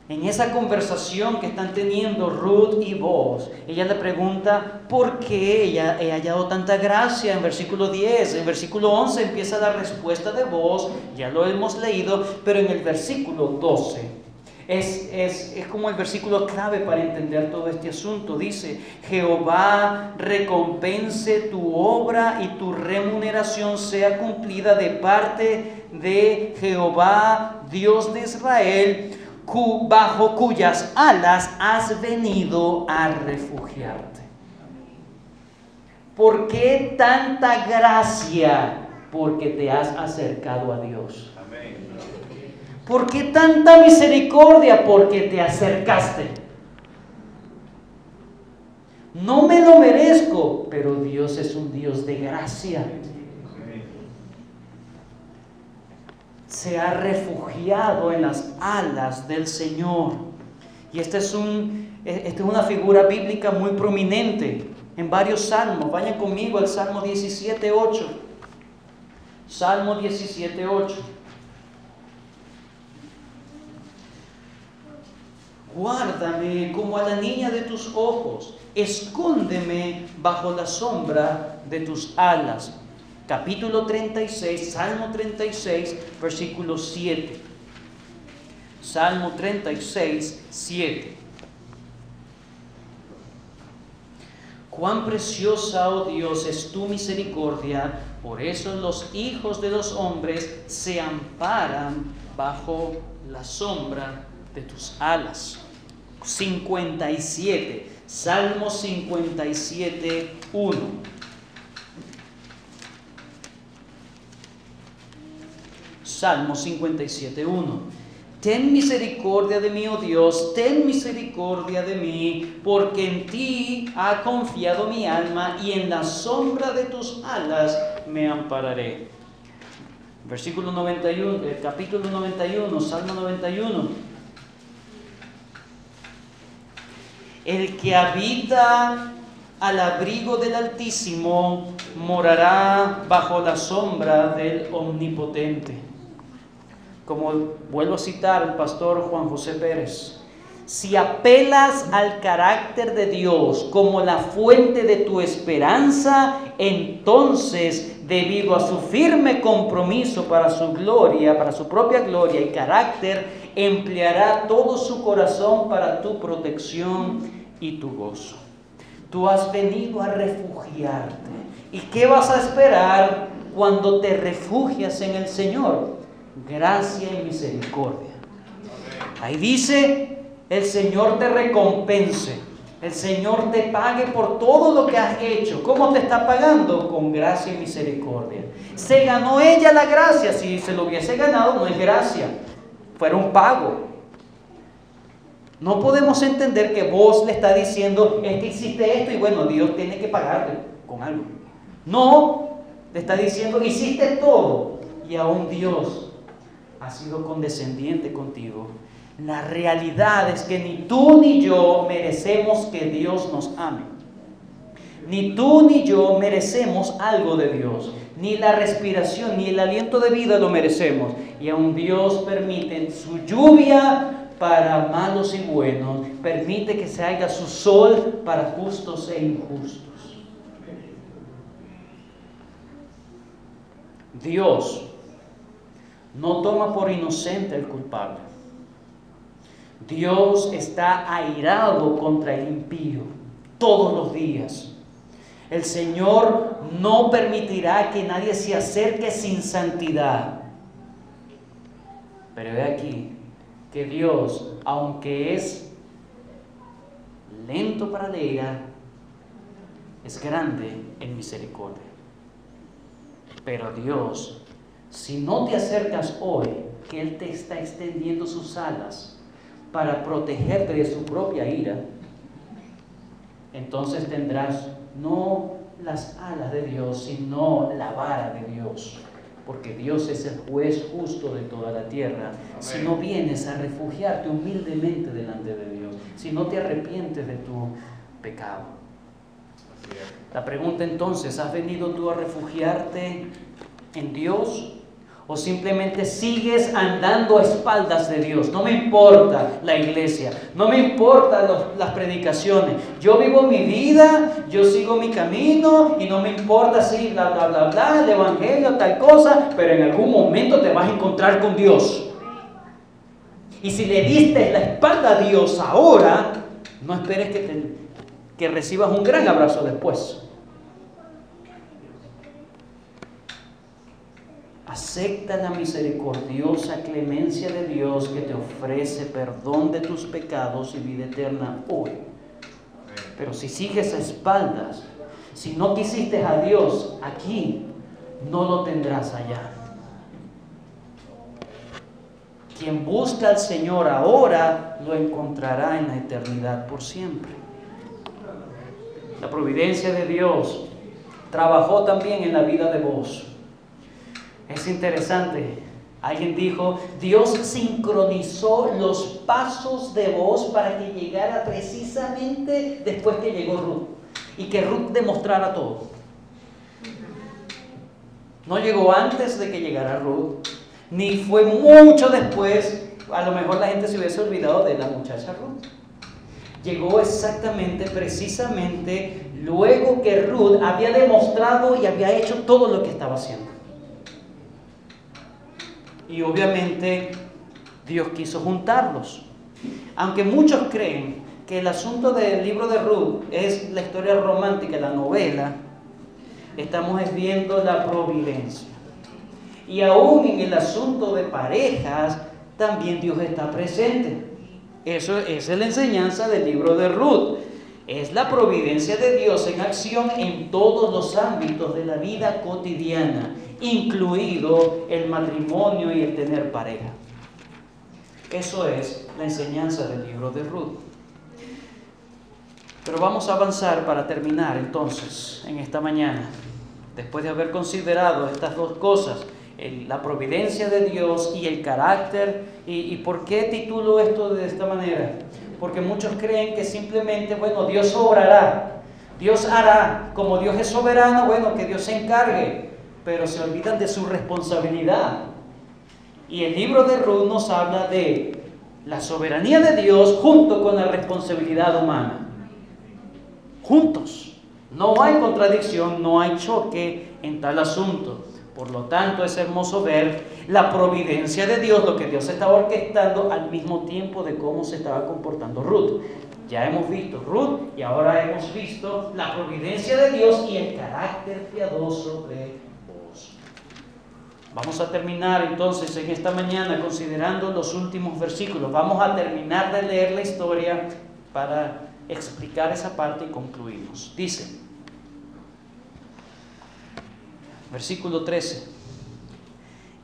En esa conversación que están teniendo Ruth y Boaz, ella le pregunta por qué ella ha hallado tanta gracia en versículo 10. En versículo 11 empieza la respuesta de Boaz, ya lo hemos leído, pero en el versículo 12 es como el versículo clave para entender todo este asunto. Dice: Jehová recompense tu obra y tu remuneración sea cumplida de parte de Jehová, Dios de Israel, bajo cuyas alas has venido a refugiarte. ¿Por qué tanta gracia? Porque te has acercado a Dios. ¿Por qué tanta misericordia? Porque te acercaste. No me lo merezco, pero Dios es un Dios de gracia. Se ha refugiado en las alas del Señor. Y esta es una figura bíblica muy prominente en varios salmos. Vayan conmigo al Salmo 17:8. Salmo 17:8. Guárdame como a la niña de tus ojos, escóndeme bajo la sombra de tus alas. Capítulo 36, Salmo 36, versículo 7. Salmo 36, 7. Cuán preciosa, oh Dios, es tu misericordia, por eso los hijos de los hombres se amparan bajo la sombra de tus alas. 57, Salmo 57, 1. Salmo 57, 1. Ten misericordia de mí, oh Dios, ten misericordia de mí, porque en ti ha confiado mi alma y en la sombra de tus alas me ampararé. Versículo 91, capítulo 91, Salmo 91. El que habita al abrigo del Altísimo morará bajo la sombra del Omnipotente. Como vuelvo a citar al pastor Juan José Pérez, si apelas al carácter de Dios como la fuente de tu esperanza, entonces, debido a su firme compromiso para su gloria, para su propia gloria y carácter, empleará todo su corazón para tu protección y tu gozo. Tú has venido a refugiarte. ¿Y qué vas a esperar cuando te refugias en el Señor? Gracia y misericordia. Ahí dice, el Señor te recompense, el Señor te pague por todo lo que has hecho. ¿Cómo te está pagando? Con gracia y misericordia. Se ganó ella la gracia. Si se lo hubiese ganado, no es gracia, fuera un pago. No podemos entender que vos le está diciendo, es que hiciste esto y bueno, Dios tiene que pagarte con algo. No, le está diciendo, hiciste todo y aún Dios ha sido condescendiente contigo. La realidad es que ni tú ni yo merecemos que Dios nos ame. Ni tú ni yo merecemos algo de Dios. Ni la respiración, ni el aliento de vida lo merecemos. Y aún Dios permite su lluvia para malos y buenos. Permite que se haga su sol para justos e injustos. Dios no toma por inocente al culpable. Dios está airado contra el impío todos los días. El Señor no permitirá que nadie se acerque sin santidad. Pero ve aquí que Dios, aunque es lento para la ira, es grande en misericordia. Pero Dios, si no te acercas hoy, que Él te está extendiendo sus alas para protegerte de su propia ira, entonces tendrás no las alas de Dios, sino la vara de Dios, porque Dios es el juez justo de toda la tierra. Amén. Si no vienes a refugiarte humildemente delante de Dios, si no te arrepientes de tu pecado. La pregunta entonces, ¿has venido tú a refugiarte en Dios? ¿O simplemente sigues andando a espaldas de Dios? No me importa la iglesia, no me importan las predicaciones. Yo vivo mi vida, yo sigo mi camino y no me importa si bla, bla, bla, bla, el evangelio, tal cosa, pero en algún momento te vas a encontrar con Dios. Y si le diste la espalda a Dios ahora, no esperes que recibas un gran abrazo después. Acepta la misericordiosa clemencia de Dios que te ofrece perdón de tus pecados y vida eterna hoy. Pero si sigues a espaldas, si no quisiste a Dios aquí, no lo tendrás allá. Quien busca al Señor ahora, lo encontrará en la eternidad por siempre. La providencia de Dios trabajó también en la vida de vos. Es interesante, alguien dijo, Dios sincronizó los pasos de vos para que llegara precisamente después que llegó Ruth y que Ruth demostrara todo. No llegó antes de que llegara Ruth, ni fue mucho después. A lo mejor la gente se hubiese olvidado de la muchacha Ruth. Llegó exactamente, precisamente, luego que Ruth había demostrado y había hecho todo lo que estaba haciendo. Y obviamente Dios quiso juntarlos. Aunque muchos creen que el asunto del libro de Ruth es la historia romántica, la novela, estamos viendo la providencia. Y aún en el asunto de parejas, también Dios está presente. Eso es la enseñanza del libro de Ruth. Es la providencia de Dios en acción en todos los ámbitos de la vida cotidiana, incluido el matrimonio y el tener pareja. Eso es la enseñanza del libro de Ruth. Pero vamos a avanzar para terminar entonces en esta mañana, después de haber considerado estas dos cosas, la providencia de Dios y el carácter. ¿Y por qué titulo esto de esta manera? Porque muchos creen que simplemente, bueno, Dios obrará, Dios hará, como Dios es soberano, bueno, que Dios se encargue, pero se olvidan de su responsabilidad. Y el libro de Ruth nos habla de la soberanía de Dios junto con la responsabilidad humana. Juntos. No hay contradicción, no hay choque en tal asunto. Por lo tanto, es hermoso ver la providencia de Dios, lo que Dios estaba orquestando al mismo tiempo de cómo se estaba comportando Ruth. Ya hemos visto Ruth y ahora hemos visto la providencia de Dios y el carácter piadoso de vos. Vamos a terminar entonces en esta mañana considerando los últimos versículos. Vamos a terminar de leer la historia para explicar esa parte y concluimos. Dice, versículo 13.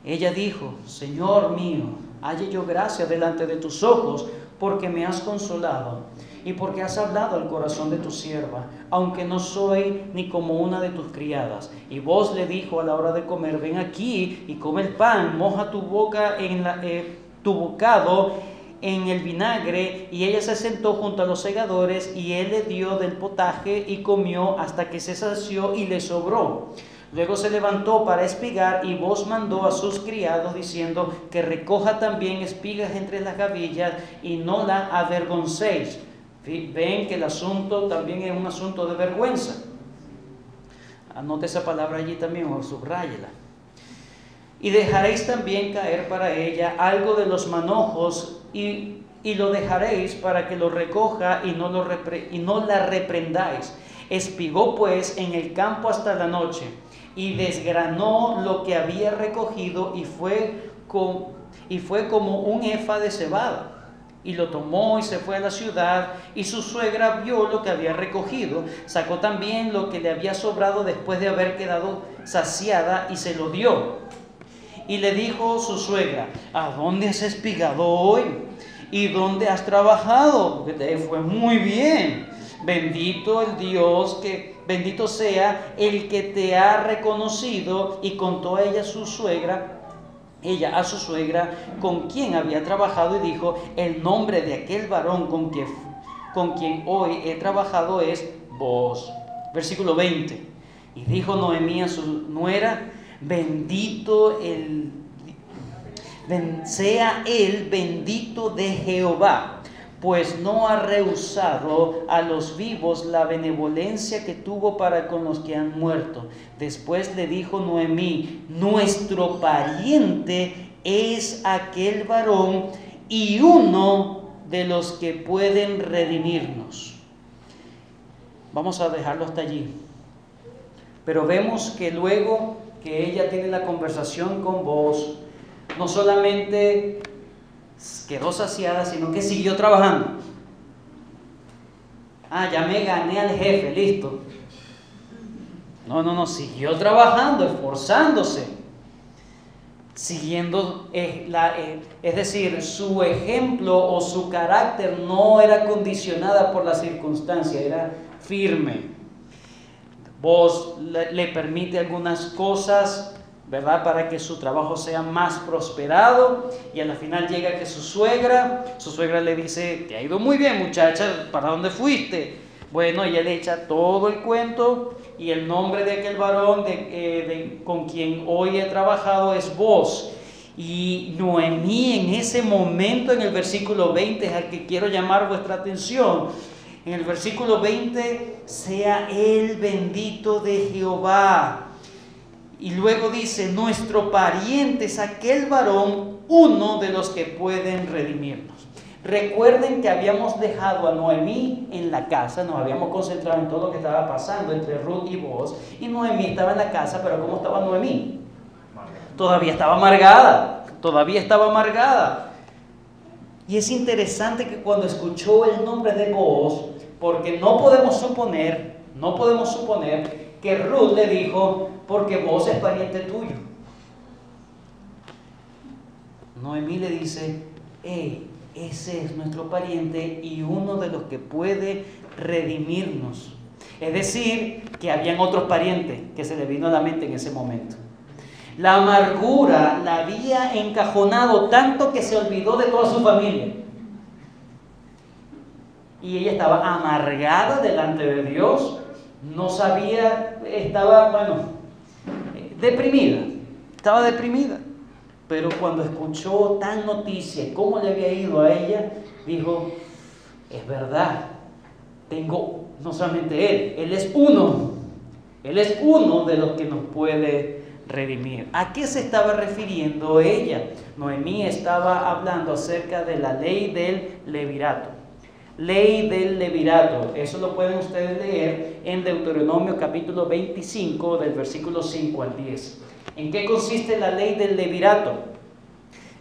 Ella dijo, Señor mío, halle yo gracia delante de tus ojos, porque me has consolado y porque has hablado al corazón de tu sierva, aunque no soy ni como una de tus criadas. Y vos le dijo a la hora de comer, ven aquí y come el pan, moja tu boca tu bocado en el vinagre. Y ella se sentó junto a los segadores y él le dio del potaje y comió hasta que se sació y le sobró. Luego se levantó para espigar y vos mandó a sus criados diciendo que recoja también espigas entre las gavillas y no la avergoncéis. Ven que el asunto también es un asunto de vergüenza. Anote esa palabra allí también o subráyela. Y dejaréis también caer para ella algo de los manojos y lo dejaréis para que lo recoja y no la reprendáis. Espigó pues en el campo hasta la noche y desgranó lo que había recogido y fue como un efa de cebada. Y lo tomó y se fue a la ciudad, y su suegra vio lo que había recogido, sacó también lo que le había sobrado después de haber quedado saciada y se lo dio. Y le dijo su suegra, ¿a dónde has espigado hoy? ¿Y dónde has trabajado? Porque te fue muy bien. Bendito sea el que te ha reconocido. Y contó ella a su suegra con quien había trabajado, y dijo, el nombre de aquel varón con quien hoy he trabajado es vos. Versículo 20. Y dijo Noemí a su nuera, sea él bendito de Jehová, pues no ha rehusado a los vivos la benevolencia que tuvo para con los que han muerto. Después le dijo Noemí, nuestro pariente es aquel varón y uno de los que pueden redimirnos. Vamos a dejarlo hasta allí. Pero vemos que luego que ella tiene la conversación con Booz, no solamente quedó saciada, sino que siguió trabajando. Ya me gané al jefe, listo. No, siguió trabajando, esforzándose, siguiendo, es decir, su ejemplo o su carácter no era condicionada por la circunstancia, era firme. Vos le permite algunas cosas, ¿verdad?, para que su trabajo sea más prosperado, y a la final llega que su suegra le dice: te ha ido muy bien, muchacha, ¿para dónde fuiste? Bueno, ella le echa todo el cuento, y el nombre de aquel varón con quien hoy he trabajado es Booz. Y Noemí, en ese momento, en el versículo 20, es al que quiero llamar vuestra atención. En el versículo 20, sea el bendito de Jehová. Y luego dice: nuestro pariente es aquel varón, uno de los que pueden redimirnos. Recuerden que habíamos dejado a Noemí en la casa, nos habíamos concentrado en todo lo que estaba pasando entre Ruth y Booz, y Noemí estaba en la casa, pero ¿cómo estaba Noemí? Todavía estaba amargada. Y es interesante que cuando escuchó el nombre de Booz, porque no podemos suponer que Ruth le dijo: porque Booz es pariente tuyo. Noemí le dice: ese es nuestro pariente y uno de los que puede redimirnos. Es decir, que habían otros parientes que se le vino a la mente en ese momento. La amargura la había encajonado tanto que se olvidó de toda su familia. Y ella estaba amargada delante de Dios, no sabía, estaba deprimida. Pero cuando escuchó tal noticia, cómo le había ido a ella, dijo: es verdad, tengo no solamente él es uno de los que nos puede redimir. ¿A qué se estaba refiriendo ella? Noemí estaba hablando acerca de la ley del levirato. Ley del levirato, eso lo pueden ustedes leer en Deuteronomio capítulo 25, del versículo 5 al 10. ¿En qué consiste la ley del levirato?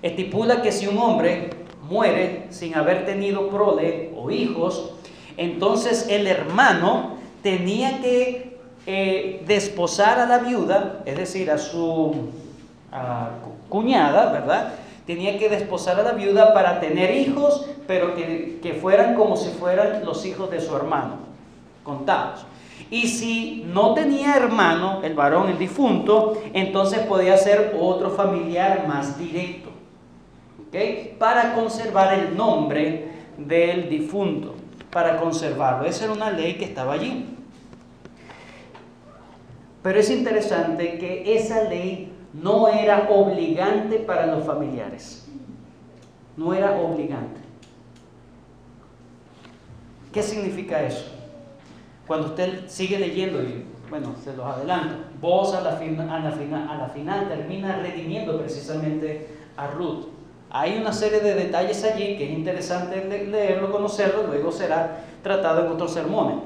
Estipula que si un hombre muere sin haber tenido prole o hijos, entonces el hermano tenía que desposar a la viuda, es decir, a su cuñada, ¿verdad? Tenía que desposar a la viuda para tener hijos, pero que fueran como si fueran los hijos de su hermano, contados. Y si no tenía hermano, el varón, el difunto, entonces podía ser otro familiar más directo, ¿okay?, para conservar el nombre del difunto, para conservarlo. Esa era una ley que estaba allí. Pero es interesante que esa ley no era obligante para los familiares. No era obligante. ¿Qué significa eso? Cuando usted sigue leyendo, y bueno, se los adelanto, Booz a la final termina redimiendo precisamente a Ruth. Hay una serie de detalles allí que es interesante leerlo, conocerlo, luego será tratado en otros sermones.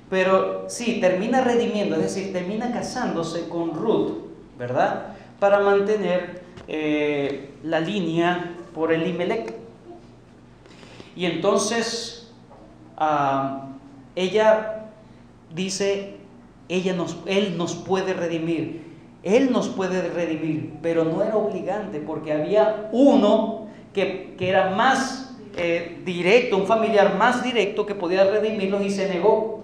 Pero sí, termina redimiendo, es decir, termina casándose con Ruth, ¿verdad?, para mantener la línea por Elimelec. Y entonces ella dice: él nos puede redimir. Él nos puede redimir, pero no era obligante, porque había uno que era más directo, un familiar más directo que podía redimirlos, y se negó.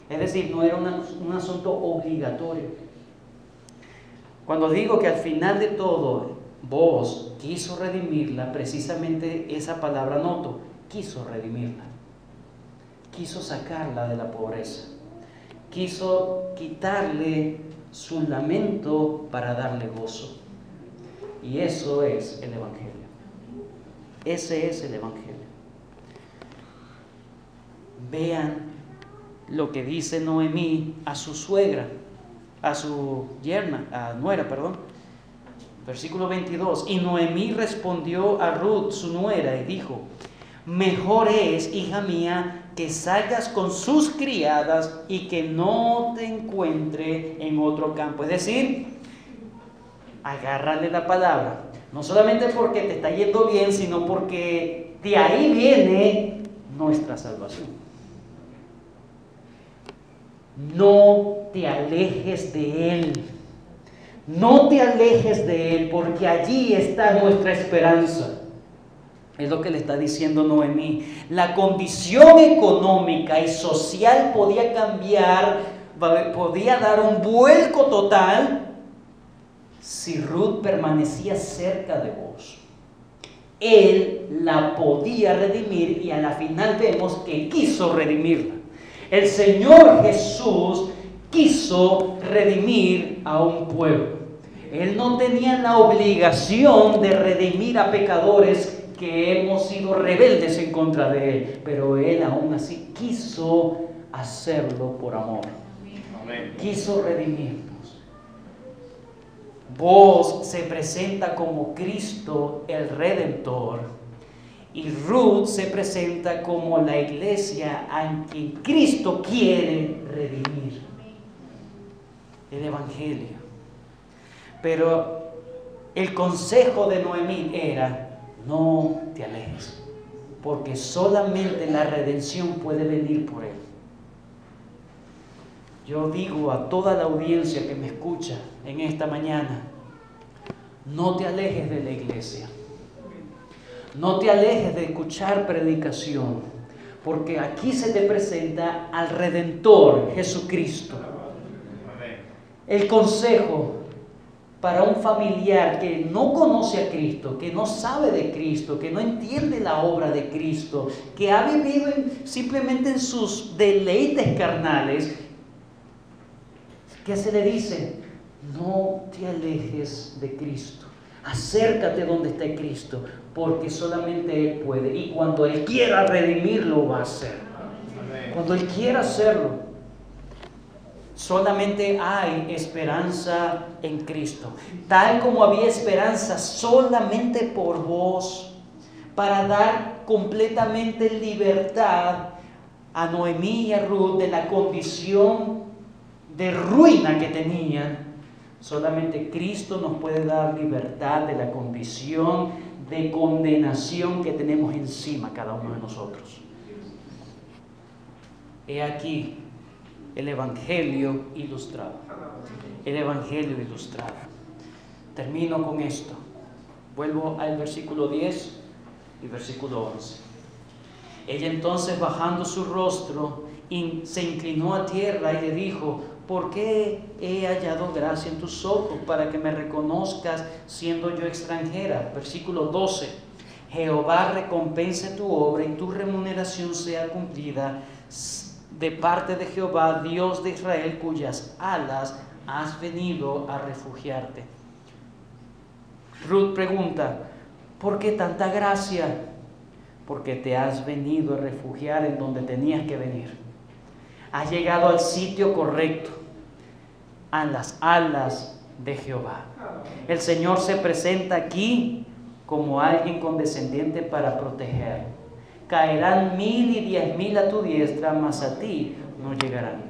Es decir, no era un asunto obligatorio. Cuando digo que al final de todo Booz quiso redimirla, precisamente esa palabra noto, quiso redimirla. Quiso sacarla de la pobreza. Quiso quitarle su lamento para darle gozo. Y eso es el Evangelio. Ese es el Evangelio. Vean lo que dice Noemí a su suegra, a su nuera. Versículo 22. Y Noemí respondió a Ruth, su nuera, y dijo: mejor es, hija mía, que salgas con sus criadas y que no te encuentre en otro campo. Es decir, agárrale la palabra. No solamente porque te está yendo bien, sino porque de ahí viene nuestra salvación. No te alejes de Él. No te alejes de Él, porque allí está nuestra esperanza. Es lo que le está diciendo Noemí. La condición económica y social podía cambiar, podía dar un vuelco total si Ruth permanecía cerca de vos. Él la podía redimir y a la final vemos que quiso redimirla. El Señor Jesús quiso redimir a un pueblo. Él no tenía la obligación de redimir a pecadores que hemos sido rebeldes en contra de Él, pero Él aún así quiso hacerlo por amor. Amén. Quiso redimirnos. Vos se presenta como Cristo el Redentor y Ruth se presenta como la iglesia a quien Cristo quiere redimir. El Evangelio. Pero el consejo de Noemí era: no te alejes, porque solamente la redención puede venir por Él. Yo digo a toda la audiencia que me escucha en esta mañana: no te alejes de la iglesia. No te alejes de escuchar predicación, porque aquí se te presenta al Redentor, Jesucristo. El consejo para un familiar que no conoce a Cristo, que no sabe de Cristo, que no entiende la obra de Cristo, que ha vivido simplemente en sus deleites carnales, ¿qué se le dice? No te alejes de Cristo. Acércate donde está Cristo, porque solamente Él puede. Y cuando Él quiera redimirlo, va a hacer. Cuando Él quiera hacerlo. Solamente hay esperanza en Cristo. Tal como había esperanza solamente por vos, para dar completamente libertad a Noemí y a Ruth de la condición de ruina que tenían. Solamente Cristo nos puede dar libertad de la condición de condenación que tenemos encima cada uno de nosotros. He aquí el Evangelio ilustrado. El Evangelio ilustrado. Termino con esto. Vuelvo al versículo 10 y versículo 11. Ella entonces, bajando su rostro, se inclinó a tierra y le dijo: ¿por qué he hallado gracia en tus ojos para que me reconozcas siendo yo extranjera? Versículo 12. Jehová recompense tu obra y tu remuneración sea cumplida de parte de Jehová, Dios de Israel, cuyas alas has venido a refugiarte. Ruth pregunta: ¿por qué tanta gracia? Porque te has venido a refugiar en donde tenías que venir. Has llegado al sitio correcto, a las alas de Jehová. El Señor se presenta aquí como alguien condescendiente para proteger. Caerán 1000 y 10,000 a tu diestra, mas a ti no llegarán.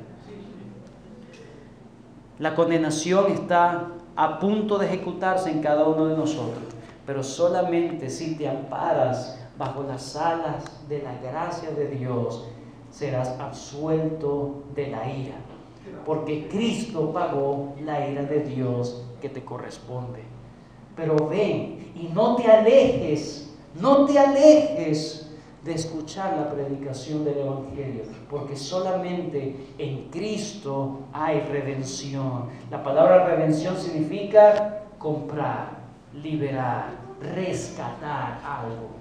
La condenación está a punto de ejecutarse en cada uno de nosotros, pero solamente si te amparas bajo las alas de la gracia de Dios, serás absuelto de la ira, porque Cristo pagó la ira de Dios que te corresponde. Pero ven y no te alejes de escuchar la predicación del Evangelio, porque solamente en Cristo hay redención. La palabra redención significa comprar, liberar, rescatar algo.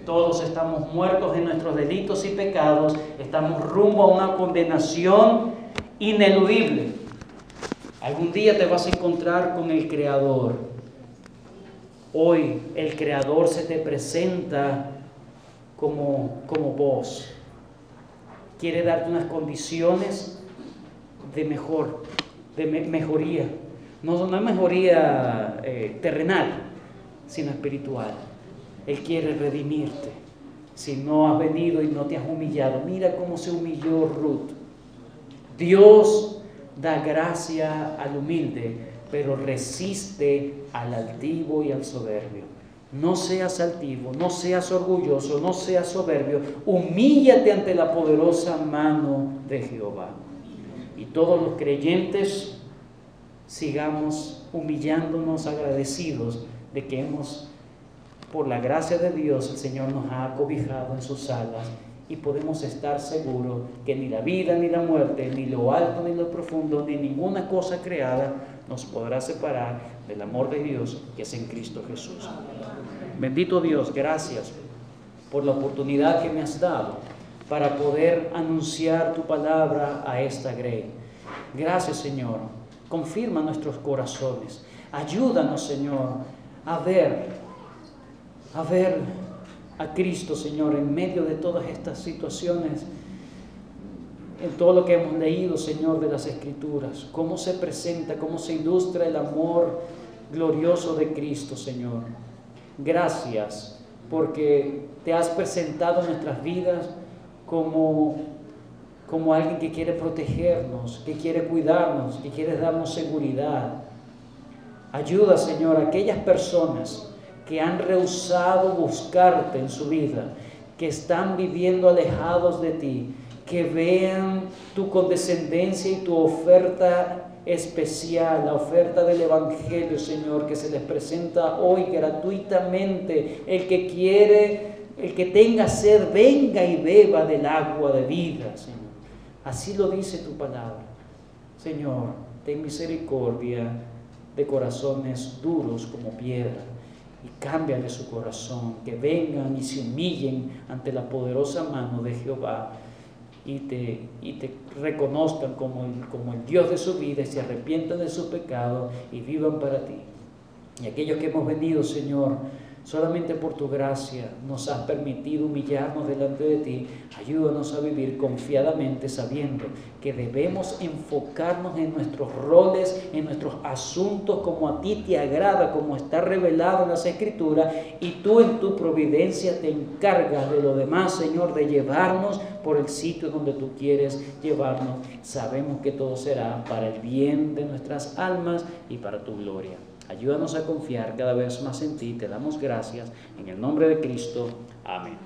Todos estamos muertos en nuestros delitos y pecados, estamos rumbo a una condenación ineludible. Algún día te vas a encontrar con el Creador. Hoy el Creador se te presenta como vos. Quiere darte unas condiciones de mejoría. No es mejoría terrenal, sino espiritual. Él quiere redimirte. Si no has venido y no te has humillado, mira cómo se humilló Ruth. Dios da gracia al humilde, pero resiste al altivo y al soberbio. No seas altivo, no seas orgulloso, no seas soberbio. Humíllate ante la poderosa mano de Jehová. Y todos los creyentes sigamos humillándonos, agradecidos de que por la gracia de Dios, el Señor nos ha acobijado en sus alas y podemos estar seguros que ni la vida, ni la muerte, ni lo alto, ni lo profundo, ni ninguna cosa creada nos podrá separar del amor de Dios que es en Cristo Jesús. Bendito Dios, gracias por la oportunidad que me has dado para poder anunciar tu palabra a esta grey. Gracias, Señor. Confirma nuestros corazones. Ayúdanos, Señor, a ver a Cristo, Señor, en medio de todas estas situaciones, en todo lo que hemos leído, Señor, de las Escrituras, cómo se presenta, cómo se ilustra el amor glorioso de Cristo, Señor. Gracias, porque te has presentado en nuestras vidas como alguien que quiere protegernos, que quiere cuidarnos, que quiere darnos seguridad. Ayuda, Señor, a aquellas personas que han rehusado buscarte en su vida, que están viviendo alejados de ti, que vean tu condescendencia y tu oferta especial, la oferta del Evangelio, Señor, que se les presenta hoy gratuitamente. El que quiere, el que tenga sed, venga y beba del agua de vida, Señor. Así lo dice tu palabra. Señor, ten misericordia de corazones duros como piedra y cámbiale su corazón, que vengan y se humillen ante la poderosa mano de Jehová y te reconozcan como el Dios de su vida y se arrepientan de sus pecados y vivan para ti. Y aquellos que hemos venido, Señor, solamente por tu gracia nos has permitido humillarnos delante de ti, ayúdanos a vivir confiadamente sabiendo que debemos enfocarnos en nuestros roles, en nuestros asuntos como a ti te agrada, como está revelado en las Escrituras, y tú en tu providencia te encargas de lo demás, Señor, de llevarnos por el sitio donde tú quieres llevarnos. Sabemos que todo será para el bien de nuestras almas y para tu gloria. Ayúdanos a confiar cada vez más en ti. Te damos gracias. En el nombre de Cristo. Amén.